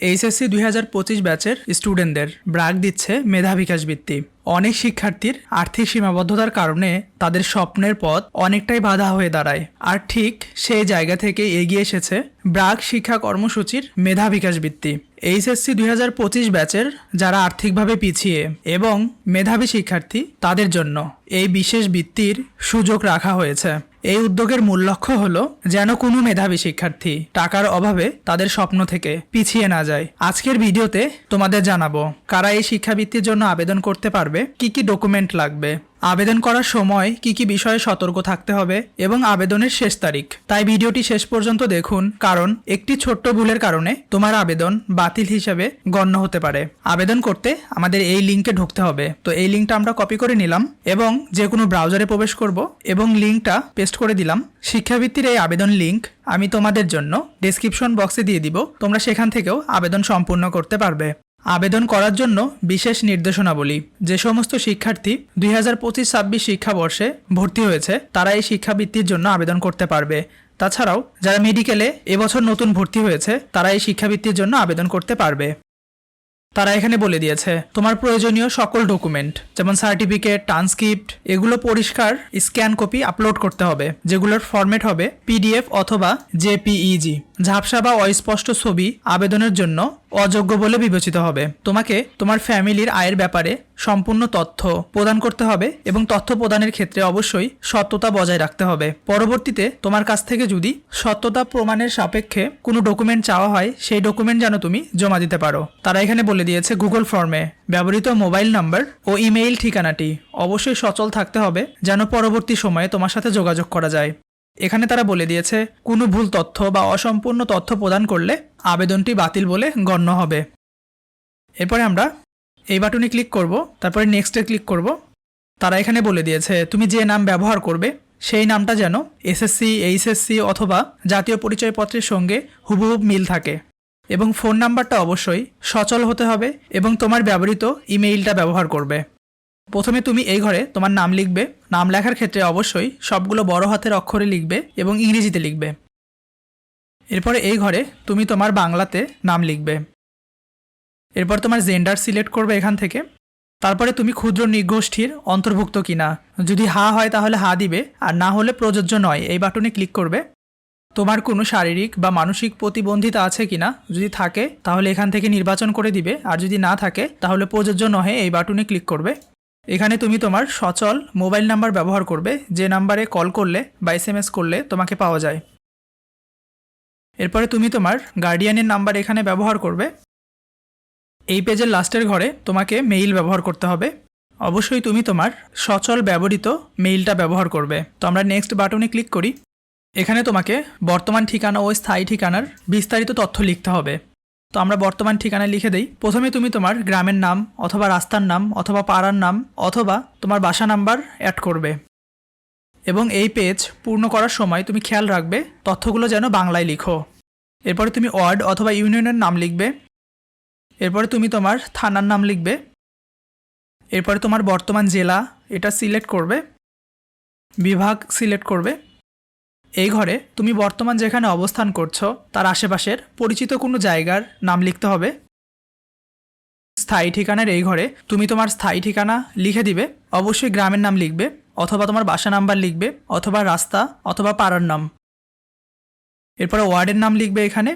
HSC 2025 ব্যাচের স্টুডেন্টদের ব্র্যাক দিচ্ছে মেধা বিকাশ বৃত্তি। অনেক শিক্ষার্থীর আর্থিক সীমাবদ্ধতার কারণে তাদের স্বপ্নের পথ অনেকটাই বাধা হয়ে দাঁড়ায়, আর ঠিক সেই জায়গা থেকে এগিয়ে এসেছে ব্র্যাক শিক্ষা কর্মসূচির মেধা বিকাশ বৃত্তি। এইচএসসি 2025 ব্যাচের যারা আর্থিকভাবে পিছিয়ে এবং মেধাবী শিক্ষার্থী তাদের জন্য এই বিশেষ বৃত্তির সুযোগ রাখা হয়েছে। এই উদ্যোগের মূল লক্ষ্য হলো যেন কোনো মেধাবী শিক্ষার্থী টাকার অভাবে তাদের স্বপ্ন থেকে পিছিয়ে না যায়। আজকের ভিডিওতে তোমাদের জানাবো কারা এই শিক্ষাবৃত্তির জন্য আবেদন করতে পারবে, কি কি ডকুমেন্ট লাগবে, আবেদন করার সময় কি কি বিষয়ে সতর্ক থাকতে হবে এবং আবেদনের শেষ তারিখ। তাই ভিডিওটি শেষ পর্যন্ত দেখুন, কারণ একটি ছোট্ট ভুলের কারণে তোমার আবেদন বাতিল হিসেবে গণ্য হতে পারে। আবেদন করতে আমাদের এই লিঙ্কে ঢুকতে হবে। তো এই লিঙ্কটা আমরা কপি করে নিলাম এবং যে কোনো ব্রাউজারে প্রবেশ করব এবং লিঙ্কটা পেস্ট করে দিলাম। শিক্ষাবৃত্তির এই আবেদন লিঙ্ক আমি তোমাদের জন্য ডেসক্রিপশন বক্সে দিয়ে দিব, তোমরা সেখান থেকেও আবেদন সম্পূর্ণ করতে পারবে। আবেদন করার জন্য বিশেষ নির্দেশনাবলী। যে সমস্ত শিক্ষার্থী 2025-26 শিক্ষাবর্ষে ভর্তি হয়েছে তারা এই শিক্ষাবৃত্তির জন্য আবেদন করতে পারবে। তাছাড়াও যারা মেডিকেলে এবছর নতুন ভর্তি হয়েছে তারা এই শিক্ষাবৃত্তির জন্য আবেদন করতে পারবে। তারা এখানে বলে দিয়েছে তোমার প্রয়োজনীয় সকল ডকুমেন্ট যেমন সার্টিফিকেট, ট্রান্সক্রিপ্ট এগুলো পরিষ্কার স্ক্যান কপি আপলোড করতে হবে, যেগুলোর ফরম্যাট হবে পিডিএফ অথবা জেপিইজি। ঝাপসা বা অস্পষ্ট ছবি আবেদনের জন্য অযোগ্য বলে বিবেচিত হবে। তোমাকে তোমার ফ্যামিলির আয়ের ব্যাপারে সম্পূর্ণ তথ্য প্রদান করতে হবে এবং তথ্য প্রদানের ক্ষেত্রে অবশ্যই সত্যতা বজায় রাখতে হবে। পরবর্তীতে তোমার কাছ থেকে যদি সত্যতা প্রমাণের সাপেক্ষে কোনো ডকুমেন্ট চাওয়া হয় সেই ডকুমেন্ট যেন তুমি জমা দিতে পারো। তারা এখানে বলে দিয়েছে গুগল ফর্মে ব্যবহৃত মোবাইল নাম্বার ও ইমেইল ঠিকানাটি অবশ্যই সচল থাকতে হবে যেন পরবর্তী সময়ে তোমার সাথে যোগাযোগ করা যায়। এখানে তারা বলে দিয়েছে কোনো ভুল তথ্য বা অসম্পূর্ণ তথ্য প্রদান করলে আবেদনটি বাতিল বলে গণ্য হবে। এরপরে আমরা এই বাটনে ক্লিক করব, তারপরে নেক্সটে ক্লিক করব। তারা এখানে বলে দিয়েছে তুমি যে নাম ব্যবহার করবে সেই নামটা যেন এসএসসি, এইচএসসি অথবা জাতীয় পরিচয়পত্রের সঙ্গে হুবহু মিল থাকে এবং ফোন নাম্বারটা অবশ্যই সচল হতে হবে এবং তোমার ব্যবহৃত ইমেইলটা ব্যবহার করবে। প্রথমে তুমি এই ঘরে তোমার নাম লিখবে। নাম লেখার ক্ষেত্রে অবশ্যই সবগুলো বড় হাতের অক্ষরে লিখবে এবং ইংরেজিতে লিখবে। এরপরে এই ঘরে তুমি তোমার বাংলাতে নাম লিখবে। এরপর তোমার জেন্ডার সিলেক্ট করবে এখান থেকে। তারপরে তুমি ক্ষুদ্র নৃগোষ্ঠীর অন্তর্ভুক্ত কিনা, যদি হা হয় তাহলে হা দিবে, আর না হলে প্রযোজ্য নয় এই বাটনে ক্লিক করবে। তোমার কোনো শারীরিক বা মানসিক প্রতিবন্ধিতা আছে কিনা, যদি থাকে তাহলে এখান থেকে নির্বাচন করে দিবে, আর যদি না থাকে তাহলে প্রযোজ্য নহে এই বাটনে ক্লিক করবে। এখানে তুমি তোমার সচল মোবাইল নাম্বার ব্যবহার করবে, যে নাম্বারে কল করলে বা এসএমএস করলে তোমাকে পাওয়া যায়। এরপরে তুমি তোমার গার্ডিয়ানের নাম্বার এখানে ব্যবহার করবে। এই পেজের লাস্টের ঘরে তোমাকে মেইল ব্যবহার করতে হবে। অবশ্যই তুমি তোমার সচল ব্যবহৃত মেইলটা ব্যবহার করবে। তো আমরা নেক্সট বাটনে ক্লিক করি। এখানে তোমাকে বর্তমান ঠিকানা ও স্থায়ী ঠিকানার বিস্তারিত তথ্য লিখতে হবে। তো আমরা বর্তমান ঠিকানা লিখে দেই। প্রথমে তুমি তোমার গ্রামের নাম অথবা রাস্তার নাম অথবা পাড়ার নাম অথবা তোমার বাসা নাম্বার অ্যাড করবে এবং এই পেজ পূর্ণ করার সময় তুমি খেয়াল রাখবে তথ্যগুলো যেন বাংলায় লিখো। এরপরে তুমি ওয়ার্ড অথবা ইউনিয়নের নাম লিখবে। এরপরে তুমি তোমার থানার নাম লিখবে। এরপরে তোমার বর্তমান জেলা এটা সিলেক্ট করবে, বিভাগ সিলেক্ট করবে। এই ঘরে তুমি বর্তমান যেখানে অবস্থান করছো তার আশেপাশের পরিচিত কোনো জায়গার নাম লিখতে হবে। স্থায়ী ঠিকানার এই ঘরে তুমি তোমার স্থায়ী ঠিকানা লিখে দিবে। অবশ্যই গ্রামের নাম লিখবে অথবা তোমার বাসা নাম্বার লিখবে অথবা রাস্তা অথবা পাড়ার নাম। এরপরে ওয়ার্ডের নাম লিখবে এখানে।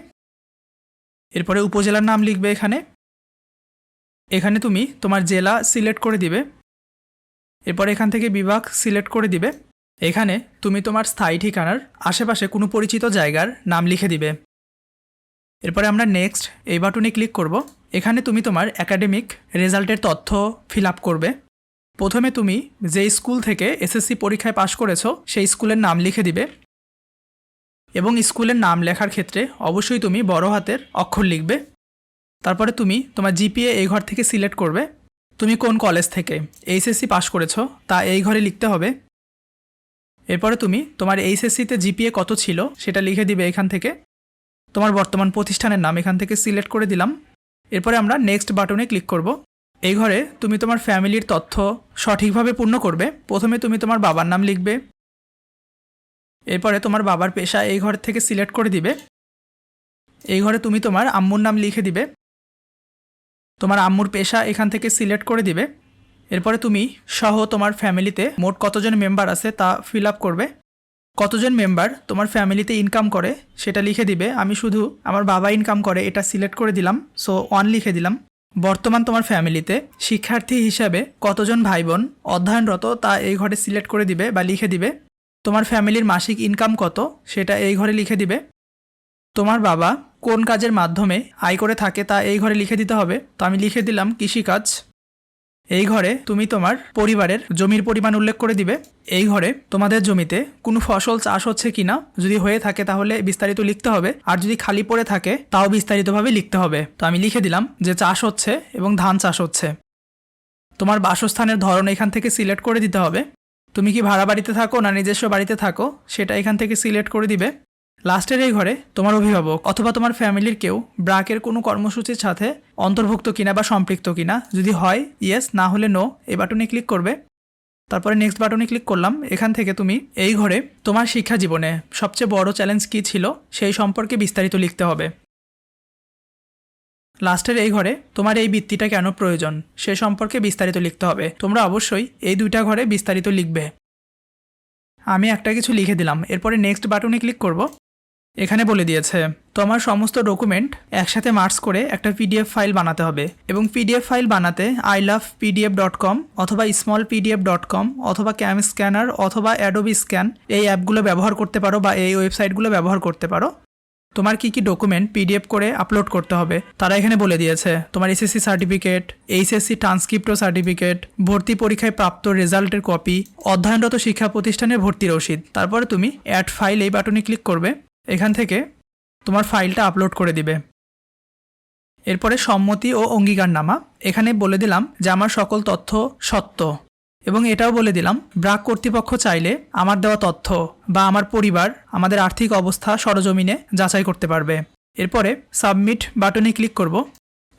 এরপরে উপজেলার নাম লিখবে এখানে। এখানে তুমি তোমার জেলা সিলেক্ট করে দিবে। এরপর এখান থেকে বিভাগ সিলেক্ট করে দিবে। এখানে তুমি তোমার স্থায়ী ঠিকানার আশেপাশে কোনো পরিচিত জায়গার নাম লিখে দিবে। এরপরে আমরা নেক্সট এই বাটনে ক্লিক করব। এখানে তুমি তোমার একাডেমিক রেজাল্টের তথ্য ফিল আপ করবে। প্রথমে তুমি যে স্কুল থেকে এসএসসি পরীক্ষায় পাশ করেছো সেই স্কুলের নাম লিখে দিবে এবং স্কুলের নাম লেখার ক্ষেত্রে অবশ্যই তুমি বড় হাতের অক্ষর লিখবে। তারপরে তুমি তোমার জিপিএ এই ঘর থেকে সিলেক্ট করবে। তুমি কোন কলেজ থেকে এইচএসসি পাশ করেছো তা এই ঘরে লিখতে হবে। এরপরে তুমি তোমার এইচএসসিতে জিপিএ কত ছিল সেটা লিখে দিবে এখান থেকে। তোমার বর্তমান প্রতিষ্ঠানের নাম এখান থেকে সিলেক্ট করে দিলাম। এরপরে আমরা নেক্সট বাটনে ক্লিক করব। এই ঘরে তুমি তোমার ফ্যামিলির তথ্য সঠিকভাবে পূর্ণ করবে। প্রথমে তুমি তোমার বাবার নাম লিখবে। এরপরে তোমার বাবার পেশা এই ঘর থেকে সিলেক্ট করে দিবে। এই ঘরে তুমি তোমার আম্মুর নাম লিখে দিবে। তোমার আম্মুর পেশা এখান থেকে সিলেক্ট করে দিবে। এরপরে তুমি সহ তোমার ফ্যামিলিতে মোট কতজন মেম্বার আছে তা ফিল আপ করবে। কতজন মেম্বার তোমার ফ্যামিলিতে ইনকাম করে সেটা লিখে দিবে। আমি শুধু আমার বাবা ইনকাম করে এটা সিলেক্ট করে দিলাম, সো 1 লিখে দিলাম। বর্তমান তোমার ফ্যামিলিতে শিক্ষার্থী হিসাবে কতজন ভাই বোন অধ্যয়নরত তা এই ঘরে সিলেক্ট করে দিবে বা লিখে দিবে। তোমার ফ্যামিলির মাসিক ইনকাম কত সেটা এই ঘরে লিখে দিবে। তোমার বাবা কোন কাজের মাধ্যমে আয় করে থাকে তা এই ঘরে লিখে দিতে হবে। তো আমি লিখে দিলাম কৃষিকাজ। এই ঘরে তুমি তোমার পরিবারের জমির পরিমাণ উল্লেখ করে দিবে। এই ঘরে তোমাদের জমিতে কোনো ফসল চাষ হচ্ছে কিনা, যদি হয়ে থাকে তাহলে বিস্তারিত লিখতে হবে, আর যদি খালি পড়ে থাকে তাও বিস্তারিতভাবে লিখতে হবে। তো আমি লিখে দিলাম যে চাষ হচ্ছে এবং ধান চাষ হচ্ছে। তোমার বাসস্থানের ধরন এখান থেকে সিলেক্ট করে দিতে হবে। তুমি কি ভাড়া বাড়িতে থাকো না নিজস্ব বাড়িতে থাকো সেটা এখান থেকে সিলেক্ট করে দিবে। লাস্টের এই ঘরে তোমার অভিভাবক অথবা তোমার ফ্যামিলির কেউ ব্র্যাকের কোনো কর্মসূচির সাথে অন্তর্ভুক্ত কিনা বা সম্পৃক্ত কিনা, যদি হয় ইয়েস, না হলে নো, এই বাটনে ক্লিক করবে। তারপরে নেক্সট বাটনে ক্লিক করলাম। এখান থেকে তুমি এই ঘরে তোমার শিক্ষা জীবনে সবচেয়ে বড় চ্যালেঞ্জ কী ছিল সেই সম্পর্কে বিস্তারিত লিখতে হবে। লাস্টের এই ঘরে তোমার এই বৃত্তিটা কেন প্রয়োজন সে সম্পর্কে বিস্তারিত লিখতে হবে। তোমরা অবশ্যই এই 2টা ঘরে বিস্তারিত লিখবে। আমি একটা কিছু লিখে দিলাম। এরপরে নেক্সট বাটনে ক্লিক করব। এখানে বলে দিয়েছে তোমার সমস্ত ডকুমেন্ট একসাথে মার্জ করে একটা পিডিএফ ফাইল বানাতে হবে, এবং পিডিএফ ফাইল বানাতে ilovepdf.com অথবা smallpdf.com অথবা ক্যাম স্ক্যানার অথবা অ্যাডোবি স্ক্যান এই অ্যাপগুলো ব্যবহার করতে পারো বা এই ওয়েবসাইটগুলো ব্যবহার করতে পারো। তোমার কি কি ডকুমেন্ট পিডিএফ করে আপলোড করতে হবে তারা এখানে বলে দিয়েছে। তোমার এসএসসি সার্টিফিকেট, এইচএসসি ট্রান্সক্রিপ্ট ও সার্টিফিকেট, ভর্তি পরীক্ষায় প্রাপ্ত রেজাল্টের কপি, অধ্যয়নরত শিক্ষা প্রতিষ্ঠানের ভর্তি রসিদ। তারপরে তুমি অ্যাড ফাইল এই বাটনে ক্লিক করবে। এখান থেকে তোমার ফাইলটা আপলোড করে দিবে। এরপরে সম্মতি ও অঙ্গীকারনামা। এখানে বলে দিলাম যে আমার সকল তথ্য সত্য, এবং এটাও বলে দিলাম ব্র্যাক কর্তৃপক্ষ চাইলে আমার দেওয়া তথ্য বা আমার পরিবার আমাদের আর্থিক অবস্থা সরজমিনে যাচাই করতে পারবে। এরপরে সাবমিট বাটনে ক্লিক করব।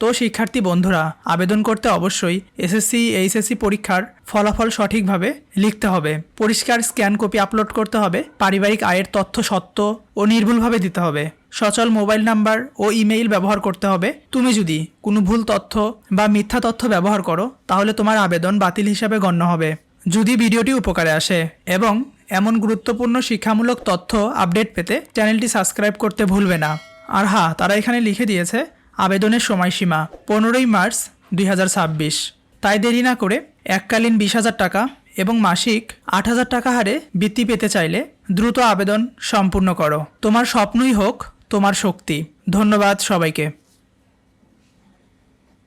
তো শিক্ষার্থী বন্ধুরা, আবেদন করতে অবশ্যই এসএসসি এইচএসসি পরীক্ষার ফলাফল সঠিকভাবে লিখতে হবে, পরিষ্কার স্ক্যান কপি আপলোড করতে হবে, পারিবারিক আয়ের তথ্য সত্য ও নির্ভুলভাবে দিতে হবে, সচল মোবাইল নাম্বার ও ইমেইল ব্যবহার করতে হবে। তুমি যদি কোনো ভুল তথ্য বা মিথ্যা তথ্য ব্যবহার করো তাহলে তোমার আবেদন বাতিল হিসাবে গণ্য হবে। যদি ভিডিওটি উপকারে আসে এবং এমন গুরুত্বপূর্ণ শিক্ষামূলক তথ্য আপডেট পেতে চ্যানেলটি সাবস্ক্রাইব করতে ভুলবে না। আর হ্যাঁ, তারা এখানে লিখে দিয়েছে আবেদনের সময়সীমা 15ই মার্চ 2026। তাই দেরি না করে এককালীন 20,000 টাকা এবং মাসিক 8,000 টাকা হারে বৃত্তি পেতে চাইলে দ্রুত আবেদন সম্পূর্ণ করো। তোমার স্বপ্নই হোক তোমার শক্তি। ধন্যবাদ সবাইকে।